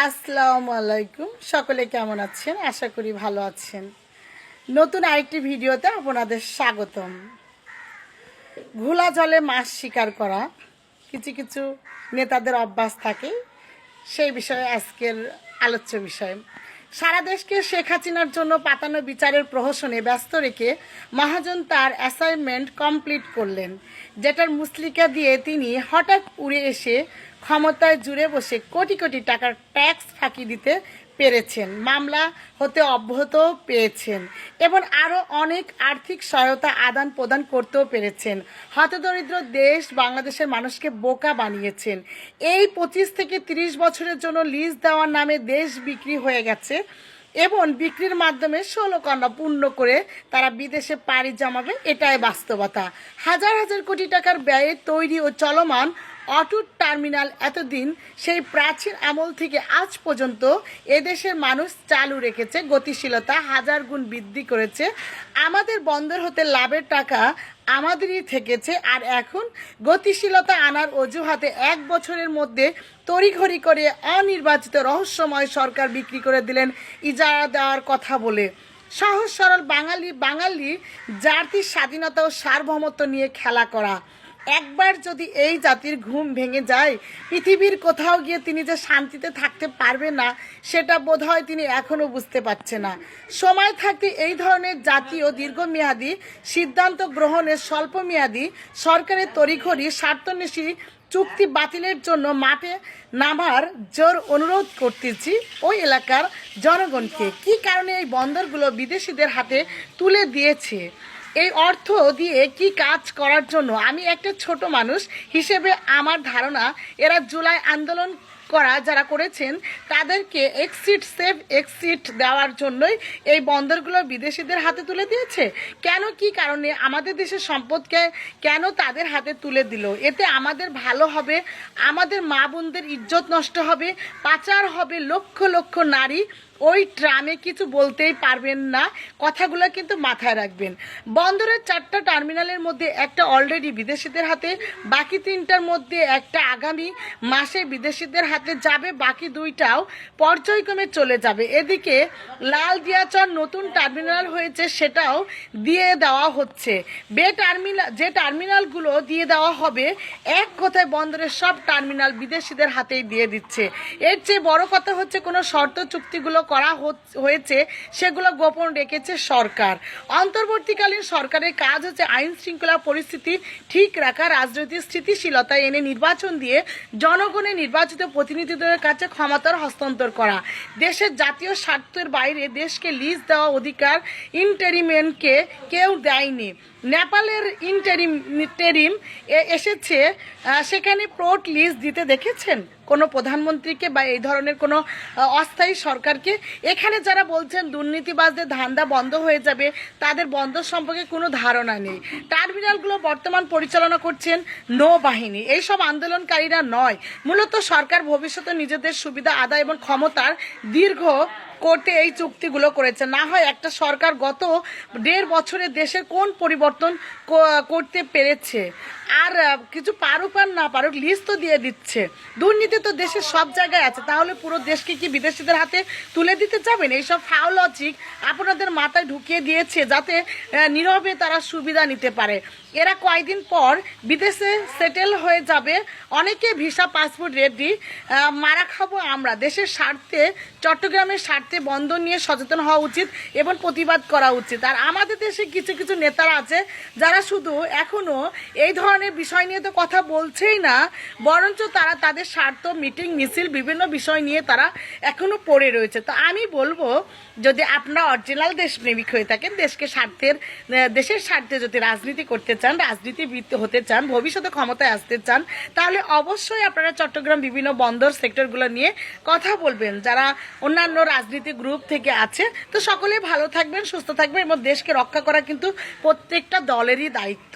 আসসালামু আলাইকুম। সকলে কেমন আছেন? আশা করি ভালো আছেন। নতুন আরেকটি ভিডিওতে আপনাদের স্বাগতম। ঘোলা জলে মাছ শিকার করা কিছু কিছু নেতাদের অভ্যাস থাকে, সেই বিষয়ে আজকের আলোচ্য বিষয়। সারা দেশকে শেখ হাসিনার জন্য পাতানো বিচারের প্রহসনে ব্যস্ত রেখে মহাজন তার অ্যাসাইনমেন্ট কমপ্লিট করলেন, যেটার মুসলিকা দিয়ে তিনি হঠাৎ উড়ে এসে ক্ষমতায় জুড়ে বসে কোটি কোটি টাকার ট্যাক্স ফাঁকি দিতে পেরেছেন, মামলা হতে অব্যাহত পেয়েছেন এবং আরও অনেক আর্থিক সহায়তা আদান প্রদান করতেও পেরেছেন। হতদরিদ্র দেশ বাংলাদেশের মানুষকে বোকা বানিয়েছেন। এই 25 থেকে 30 বছরের জন্য লিজ দেওয়ার নামে দেশ বিক্রি হয়ে গেছে এবং বিক্রির মাধ্যমে 16 কন্যা পূর্ণ করে তারা বিদেশে পাড়ি জমাবে, এটাই বাস্তবতা। হাজার হাজার কোটি টাকার ব্যয়ে তৈরি ও চলমান অটুট টার্মিনাল এতদিন সেই প্রাচীন আমল থেকে আজ পর্যন্ত এদেশের মানুষ চালু রেখেছে, গতিশীলতা হাজার গুণ বৃদ্ধি করেছে। আমাদের বন্দর হতে লাভের টাকা আমাদেরই থেকেছে, আর এখন গতিশীলতা আনার অজুহাতে 1 বছরের মধ্যে তড়িঘড়ি করে অনির্বাচিত রহস্যময় সরকার বিক্রি করে দিলেন ইজারা দেওয়ার কথা বলে। সহজ সরল বাঙালি জাতির স্বাধীনতা ও সার্বভৌমত্ব নিয়ে খেলা করা। একবার যদি এই জাতির ঘুম ভেঙে যায়, পৃথিবীর কোথাও গিয়ে তিনি যে শান্তিতে থাকতে পারবে না, সেটা বোধহয় তিনি এখনও বুঝতে পারছে না। সময় থাকতে এই ধরনের জাতীয় দীর্ঘমেয়াদী সিদ্ধান্ত গ্রহণের স্বল্পমেয়াদী সরকারের তড়িঘড়ি স্বার্থন্বেষী চুক্তি বাতিলের জন্য মাঠে নামার জোর অনুরোধ করতেছি ওই এলাকার জনগণকে। কি কারণে এই বন্দরগুলো বিদেশিদের হাতে তুলে দিয়েছে? এই অর্থ দিয়ে কি কাজ করার জন্য? আমি একটা ছোট মানুষ হিসেবে আমার ধারণা, এরা জুলাই আন্দোলন যারা করেছেন তাদেরকে সেফ এক্সিট দেওয়ার জন্যই এই বন্দরগুলো বিদেশিদের হাতে তুলে দিয়েছে। কেন, কি কারণে? আমাদের দেশের সম্পদকে কেন তাদের হাতে তুলে দিল? এতে আমাদের ভালো হবে, আমাদের মা বোনদের ইজ্জত নষ্ট হবে, পাচার হবে, লক্ষ লক্ষ নারী ওই ট্রামে কিছু বলতেই পারবেন না। কথাগুলো কিন্তু মাথায় রাখবেন। বন্দরের 4টা টার্মিনালের মধ্যে একটা অলরেডি বিদেশিদের হাতে, বাকি 3টার মধ্যে একটা আগামী মাসে বিদেশিদের হাতে যাবে, বাকি 2টাও পর্যায়ক্রমে চলে যাবে। এদিকে লাল দিয়াচর নতুন টার্মিনাল হয়েছে, সেটাও দিয়ে দেওয়া হচ্ছে। যে টার্মিনালগুলো দিয়ে দেওয়া হবে, এক কথায় বন্দরের সব টার্মিনাল বিদেশিদের হাতেই দিয়ে দিচ্ছে। এর চেয়ে বড় কথা হচ্ছে, কোনো শর্ত চুক্তিগুলো করা হয়েছে সেগুলো গোপন রেখেছে সরকার। অন্তর্বর্তীকালীন সরকারের কাজ হচ্ছে আইন শৃঙ্খলা পরিস্থিতি ঠিক রাখা, রাজনৈতিক স্থিতিশীলতা এনে নির্বাচন দিয়ে জনগণের নির্বাচিত প্রতিনিধিদের কাছে ক্ষমতার হস্তান্তর করা। দেশের জাতীয় স্বার্থের বাইরে দেশকে লিজ দেওয়া অধিকার ইন্টেরিমকে কেউ দেয়নি। নেপালের ইন্টেরিম এসেছে, সেখানে পোর্ট লিজ দিতে দেখেছেন কোনো প্রধানমন্ত্রীকে বা এই ধরনের কোনো অস্থায়ী সরকারকে? এখানে যারা বলছেন দুর্নীতিবাজদের ধান্দা বন্ধ হয়ে যাবে, তাদের বন্দর সম্পর্কে কোনো ধারণা নেই। টার্মিনালগুলো বর্তমান পরিচালনা করছেন নৌবাহিনী, এইসব আন্দোলনকারীরা নয়। মূলত সরকার ভবিষ্যতে নিজেদের সুবিধা আদায় এবং ক্ষমতার দীর্ঘ করতে এই চুক্তিগুলো করেছে। না হয় একটা সরকার গত 1.5 বছরে দেশের কোন পরিবর্তন করতে পেরেছে? আর কিছু পারুক আর না পারুক, লিস্ট তো দিয়ে দিচ্ছে। দুর্নীতি তো দেশের সব জায়গায় আছে, তাহলে পুরো দেশকে কি বিদেশিদের হাতে তুলে দিতে যাবেন? এইসব ফাউল লজিক আপনাদের মাথায় ঢুকিয়ে দিয়েছে, যাতে নীরবে তারা সুবিধা নিতে পারে। এরা কয়েকদিন পর বিদেশে সেটেল হয়ে যাবে, অনেকে ভিসা পাসপোর্ট রেডি। মারা খাবো আমরা। দেশের স্বার্থে, চট্টগ্রামের স্বার্থে বন্দর নিয়ে সচেতন হওয়া উচিত এবং প্রতিবাদ করা উচিত। আর আমাদের দেশে কিছু কিছু নেতারা আছে যারা শুধু এখনো এই ধরনের বিষয় নিয়ে তো কথা বলছেই না, বরঞ্চ তারা তাদের স্বার্থ, মিটিং মিছিল, বিভিন্ন বিষয় নিয়ে তারা এখনো পড়ে রয়েছে। তো আমি বলবো, যদি আপনারা অরিজিনাল দেশপ্রেমিক হয়ে থাকেন, দেশের স্বার্থে যদি রাজনীতি করতে চান, রাজনীতিবিদ হতে চান, ভবিষ্যতে ক্ষমতায় আসতে চান, তাহলে অবশ্যই আপনারা চট্টগ্রাম বিভিন্ন বন্দর সেক্টরগুলো নিয়ে কথা বলবেন, যারা অন্যান্য রাজনীতি গ্রুপ থেকে আছে। তো সকলে ভালো থাকবেন, সুস্থ থাকবেন এবং দেশকে রক্ষা করা কিন্তু প্রত্যেকটা দলেরই দায়িত্ব।